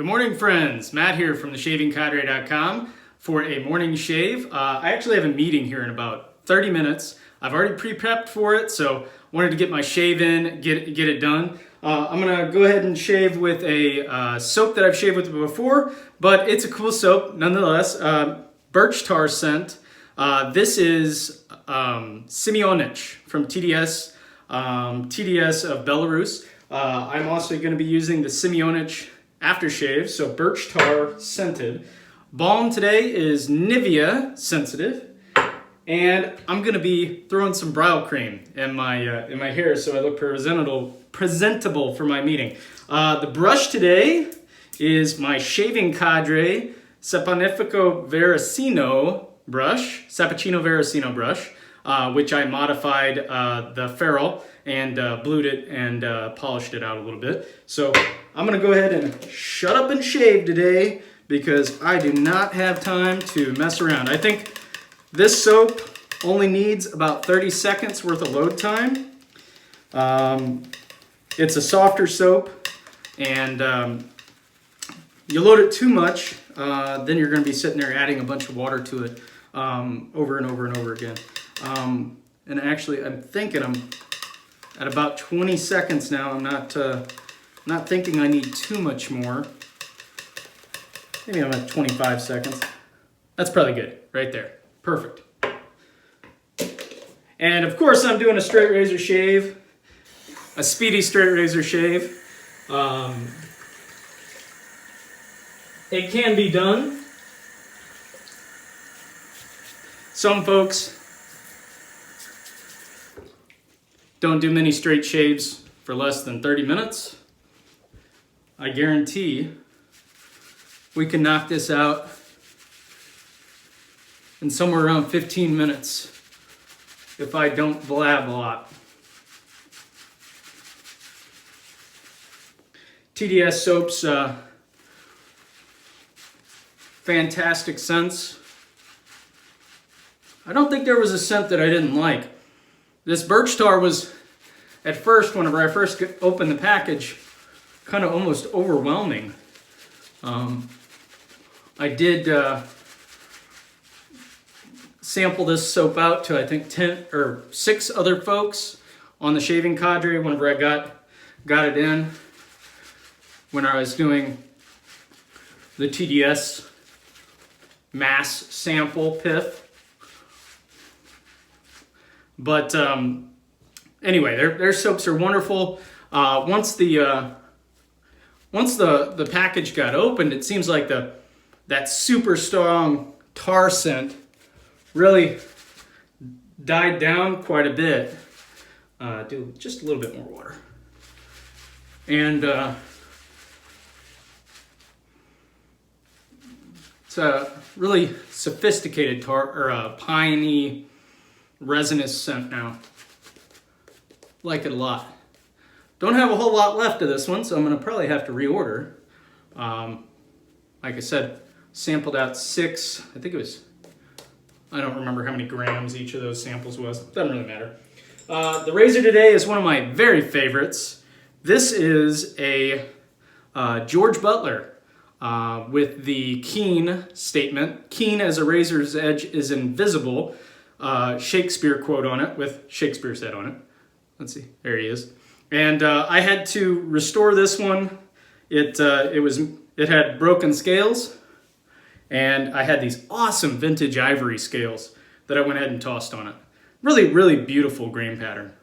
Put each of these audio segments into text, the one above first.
Good morning, friends. Matt here from theshavingcadre.com for a morning shave. I actually have a meeting here in about 30 minutes. I've already pre-prepped for it, so wanted to get my shave in, get it done. I'm gonna go ahead and shave with a soap that I've shaved with before, but it's a cool soap nonetheless. Birch tar scent. This is Semionich from TDS of Belarus. I'm also going to be using the Semionich Aftershave, so birch tar scented. Balm today is Nivea sensitive, and I'm going to be throwing some brow cream in my hair so I look presentable for my meeting. The brush today is my Shaving Cadre Saponificio Varesino brush, which I modified the ferrule and blued it and polished it out a little bit. So I'm gonna go ahead and shut up and shave today because I do not have time to mess around. I think this soap only needs about 30 seconds worth of load time. It's a softer soap, and you load it too much, then you're gonna be sitting there adding a bunch of water to it over and over and over again. And actually, I'm thinking I'm at about 20 seconds now. I'm not thinking I need too much more. Maybe I'm at 25 seconds. That's probably good, right there. Perfect. And of course, I'm doing a straight razor shave, a speedy straight razor shave. It can be done. Some folks don't do many straight shaves for less than 30 minutes. I guarantee we can knock this out in somewhere around 15 minutes if I don't blab a lot. TDS soaps, fantastic scents. I don't think there was a scent that I didn't like. This birch tar was, at first, whenever I first opened the package, kind of almost overwhelming. I did sample this soap out to, I think, 10 or 6 other folks on the Shaving Cadre whenever I got it in, when I was doing the TDS mass sample pith. But anyway, their soaps are wonderful. Once the package got opened, it seems like that super strong tar scent really died down quite a bit. Do just a little bit more water. And it's a really sophisticated tar, or piney, resinous scent now. Like it a lot. Don't have a whole lot left of this one, so I'm going to probably have to reorder. Like I said, sampled out 6, I think it was, I don't remember how many grams each of those samples was. Doesn't really matter. The razor today is one of my very favorites. This is a George Butler with the keen statement. Keen as a razor's edge is invisible. Shakespeare quote on it with Shakespeare's head on it. Let's see, there he is. And I had to restore this one. It had broken scales, and I had these awesome vintage ivory scales that I went ahead and tossed on it. Really, really beautiful grain pattern.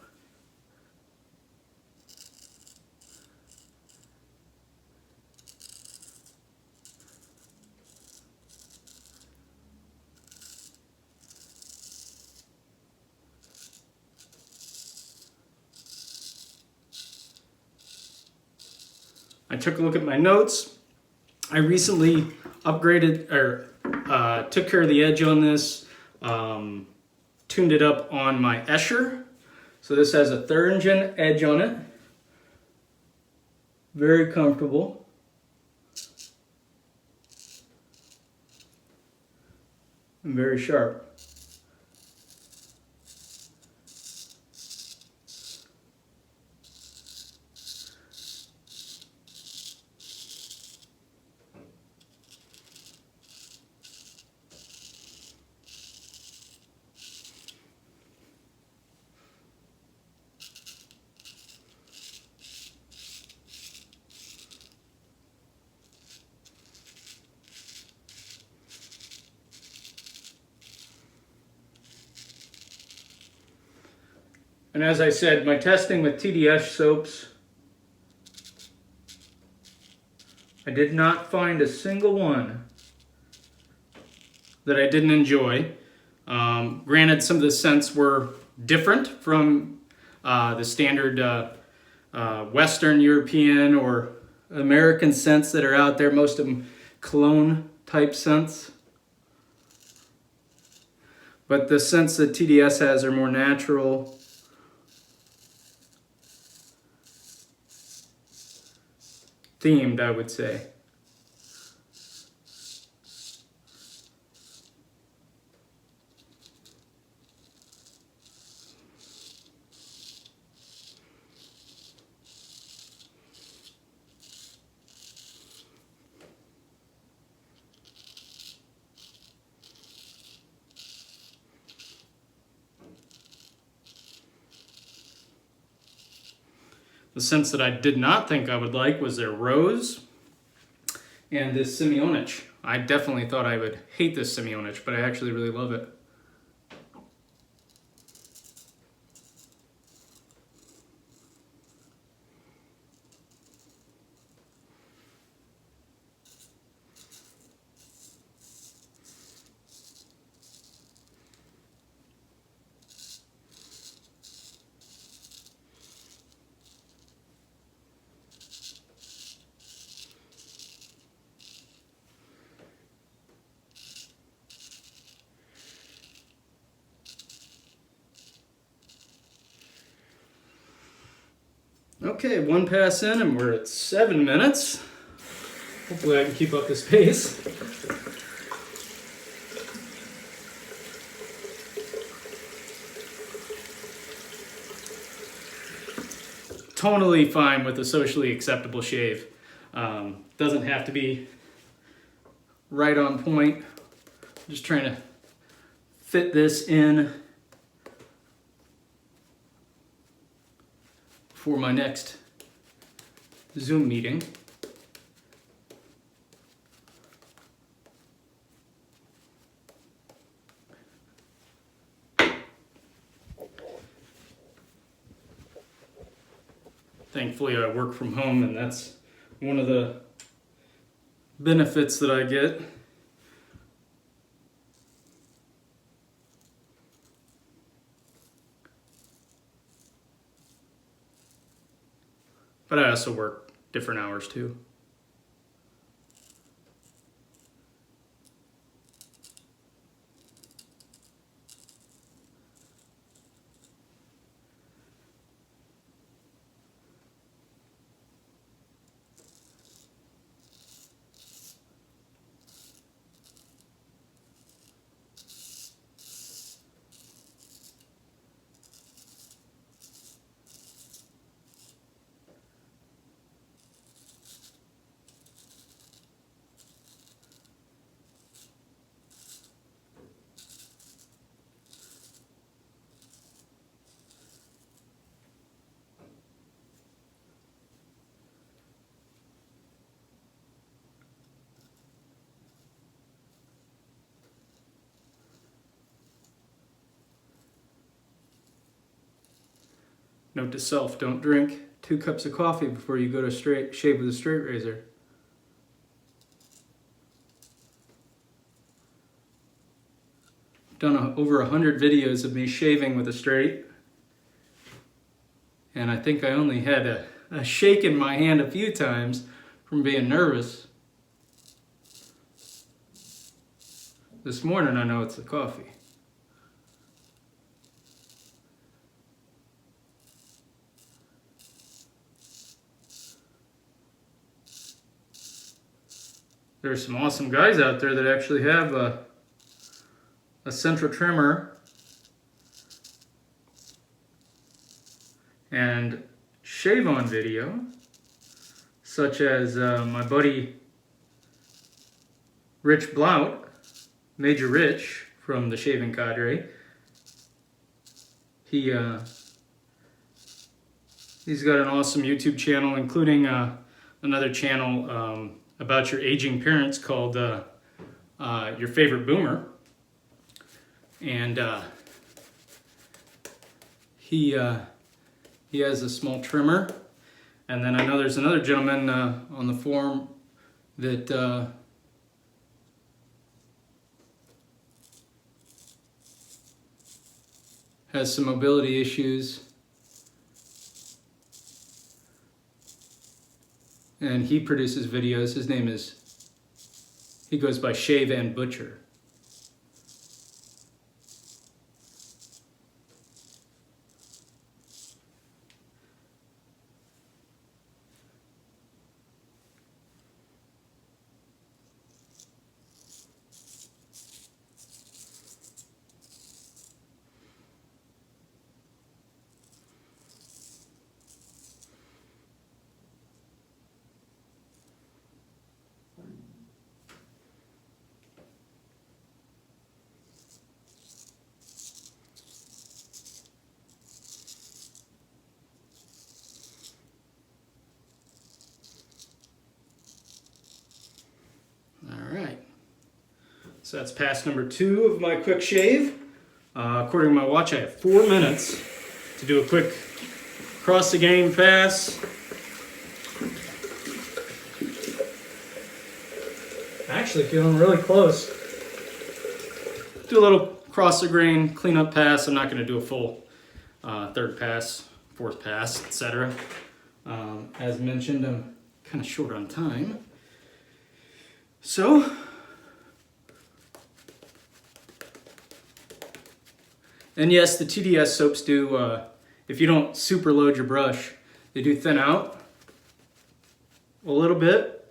I took a look at my notes. I recently upgraded, or took care of the edge on this, tuned it up on my Escher. So this has a Thuringen edge on it. Very comfortable. And very sharp. And as I said, my testing with TDS soaps, I did not find a single one that I didn't enjoy. Granted, some of the scents were different from the standard Western European or American scents that are out there, most of them cologne type scents. But the scents that TDS has are more natural. Themed, I would say. The scents that I did not think I would like was their rose and this Semionich. I definitely thought I would hate this Semionich, but I actually really love it. Okay, one pass in and we're at 7 minutes. Hopefully I can keep up this pace. Tonally fine with a socially acceptable shave. Doesn't have to be right on point. Just trying to fit this in for my next Zoom meeting. Thankfully, I work from home, and that's one of the benefits that I get. But I also work different hours too. Note to self, don't drink 2 cups of coffee before you go to shave with a straight razor. I've done over 100 videos of me shaving with a straight, and I think I only had a shake in my hand a few times from being nervous. This morning I know it's the coffee. There's some awesome guys out there that actually have a central trimmer and shave on video, such as my buddy Rich Blout, Major Rich from the Shaving Cadre. He's got an awesome YouTube channel, including another channel about your aging parents called Your Favorite Boomer. And he has a small trimmer. And then I know there's another gentleman on the forum that has some mobility issues. And he produces videos. His name is, he goes by Shave and Butcher. So that's pass number 2 of my quick shave. According to my watch, I have 4 minutes to do a quick cross the game pass. Actually feeling really close. Do a little cross the grain cleanup pass. I'm not going to do a full 3rd pass, 4th pass, etc. As mentioned, I'm kind of short on time. So, and yes, the TDS soaps do, if you don't super load your brush, they do thin out a little bit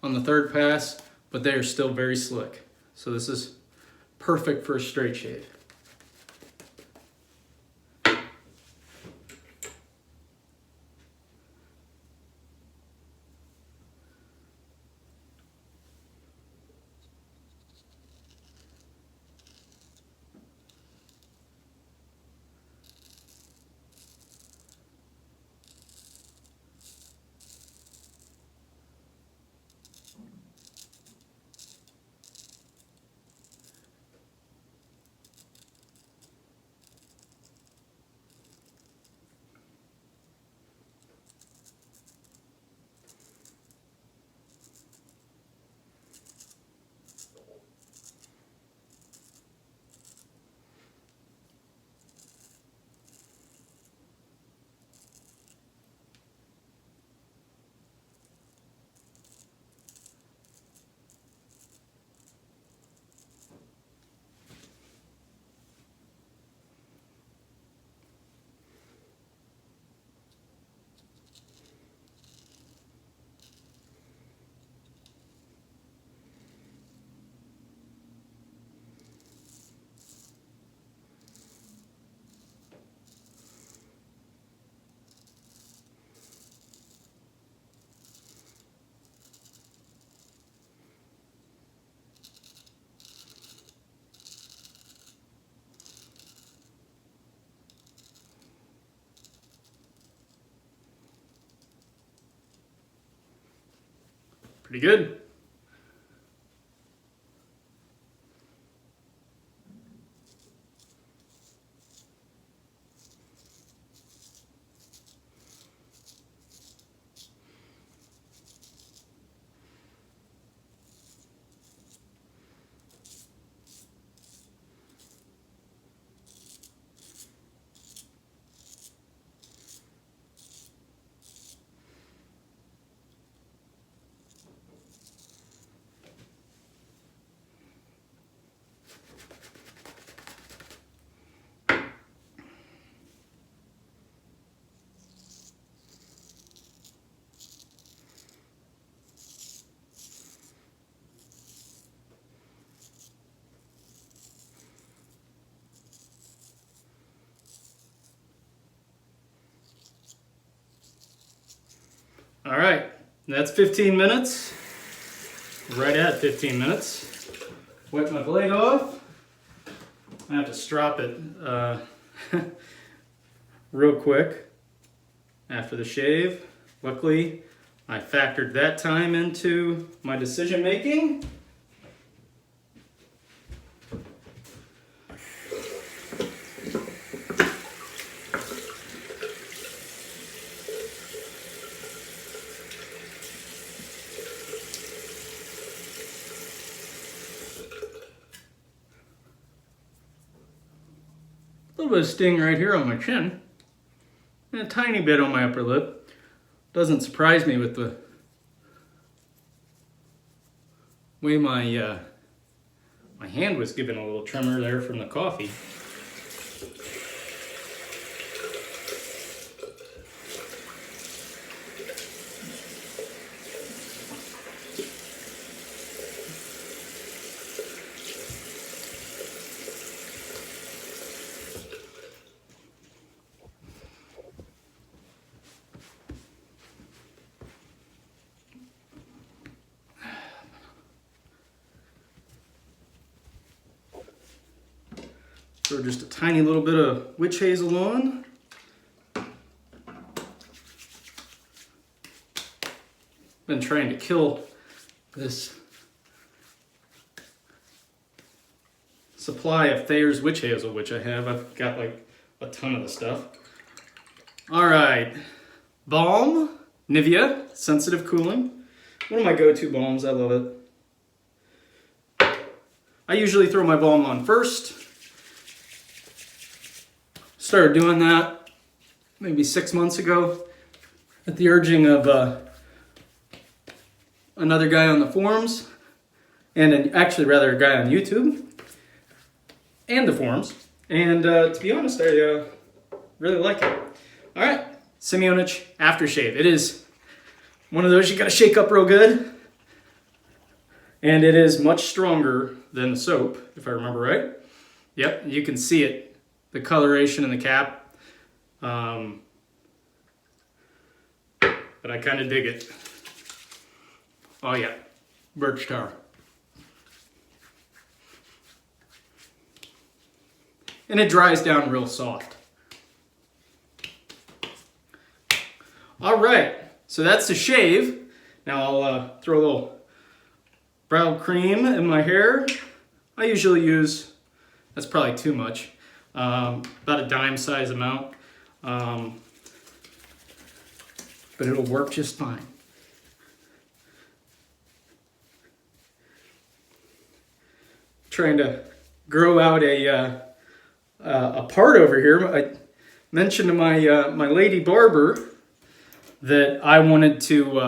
on the 3rd pass, but they are still very slick. So this is perfect for a straight shave. Pretty good. All right, that's 15 minutes. Right at 15 minutes. Wipe my blade off. I have to strop it real quick after the shave. Luckily, I factored that time into my decision making. little bit of sting right here on my chin. And a tiny bit on my upper lip. Doesn't surprise me with the way my my hand was given a little tremor there from the coffee. Throw just a tiny little bit of witch hazel on. Been trying to kill this supply of Thayer's witch hazel, which I have. I've got like a ton of the stuff. All right, Balm, Nivea, sensitive cooling. One of my go-to balms, I love it. I usually throw my balm on first. Started doing that maybe 6 months ago at the urging of another guy on the forums, and actually rather a guy on YouTube and the forums. And to be honest, I really like it. All right, Semionich Aftershave. It is one of those you gotta shake up real good. And it is much stronger than the soap, if I remember right. Yep, you can see it. The coloration in the cap, but I kind of dig it. Oh yeah, Birch tar. And it dries down real soft. All right, so that's the shave. Now I'll throw a little brow cream in my hair. I usually use, that's probably too much. About a dime size amount, but it'll work just fine. Trying to grow out a part over here. I mentioned to my lady barber that I wanted to,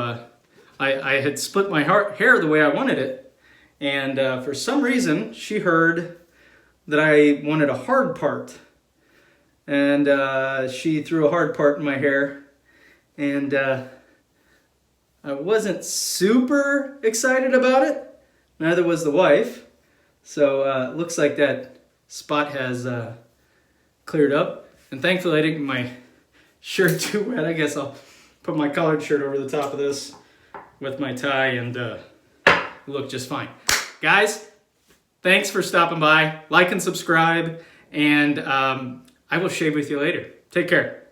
I had split my hair the way I wanted it, and for some reason she heard that I wanted a hard part, and she threw a hard part in my hair, and I wasn't super excited about it. Neither was the wife. So it looks like that spot has cleared up, and thankfully I didn't get my shirt too wet. I guess I'll put my collared shirt over the top of this with my tie, and look just fine. Guys, thanks for stopping by. Like and subscribe, and I will shave with you later. Take care.